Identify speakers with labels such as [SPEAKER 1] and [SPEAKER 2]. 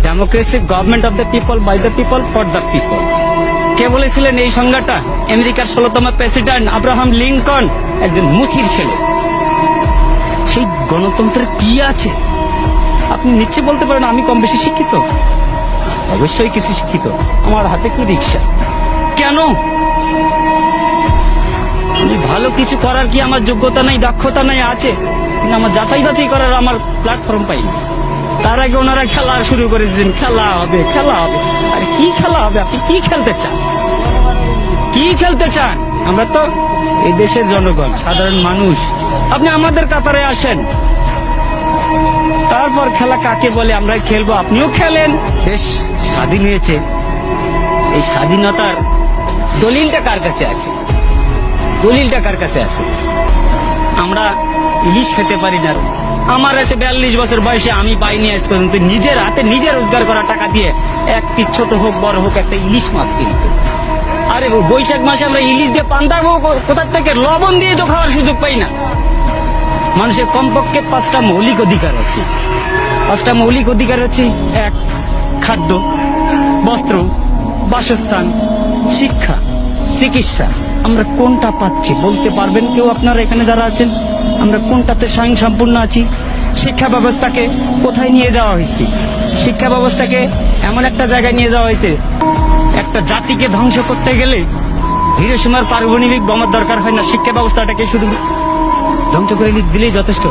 [SPEAKER 1] Democracy, government of the people, by the people, for the people. কে বলেছিলেন এই সংজ্ঞাটা? আমেরিকার 16তম প্রেসিডেন্ট আব্রাহাম লিঙ্কন, একজন মুচির ছেলে। সেই গণতন্ত্রের কি আছে? আপনি নিশ্চয় বলতে পারেন আমি কম বেশি শিক্ষিত। অবশ্যই কিছু শিক্ষিত। আমার হাতে কি রিক্সা? কেন? আমি ভালো কিছু করার কি আমার যোগ্যতা নাই, দক্ষতা নাই? আছে, কিন্তু আমার যাচাই বাছাই করার আমার প্ল্যাটফর্ম পাই। তার আগে ওনারা খেলা শুরু করে দিয়েছেন, খেলা হবে, খেলা হবে। আরে কি খেলা হবে? আপনি কি খেলতে চান? কি খেলতে চান? আমরা তো এই দেশের জনগণ, সাধারণ মানুষ। আপনি আমাদের কাতারে আসেন, তারপর খেলা কাকে বলে আমরা খেলবো, আপনিও খেলেন। দেশ স্বাধীন হয়েছে, এই স্বাধীনতার দলিলটা কার কাছে আছে? দলিলটা কার কাছে আছে? আমরা ইলিশ খেতে পারি না। আমার আছে 42 বছর বয়সে আমি পাইনি আজ পর্যন্ত নিজের হাতে নিজে রোজগার করা টাকা দিয়ে একটি ছোট হোক বড় হোক একটা ইলিশ মাছ কিনতে। আরে বৈশাখ মাসে আমরা ইলিশ দিয়ে পান্তা কোথা থেকে, লবণ দিয়ে তো খাওয়ার সুযোগ পাই না। মানুষের কমপক্ষে 5টা মৌলিক অধিকার আছে। 5টা মৌলিক অধিকার হচ্ছে: 1, খাদ্য, বস্ত্র, বাসস্থান, শিক্ষা, চিকিৎসা। আমরা কোনটা পাচ্ছি বলতে পারবেন কেউ? আপনারা এখানে যারা আছেন, আমরা কোনটাতে স্বয়ং সম্পূর্ণ আছি? শিক্ষা ব্যবস্থাকে কোথায় নিয়ে যাওয়া হয়েছে? শিক্ষা ব্যবস্থাকে এমন একটা জায়গায় নিয়ে যাওয়া হয়েছে, একটা জাতিকে ধ্বংস করতে গেলে হিরোশিমার পারমাণবিক বোমার দরকার হয় না, শিক্ষা ব্যবস্থাটাকে শুধু ধ্বংস করে দিলেই যথেষ্ট।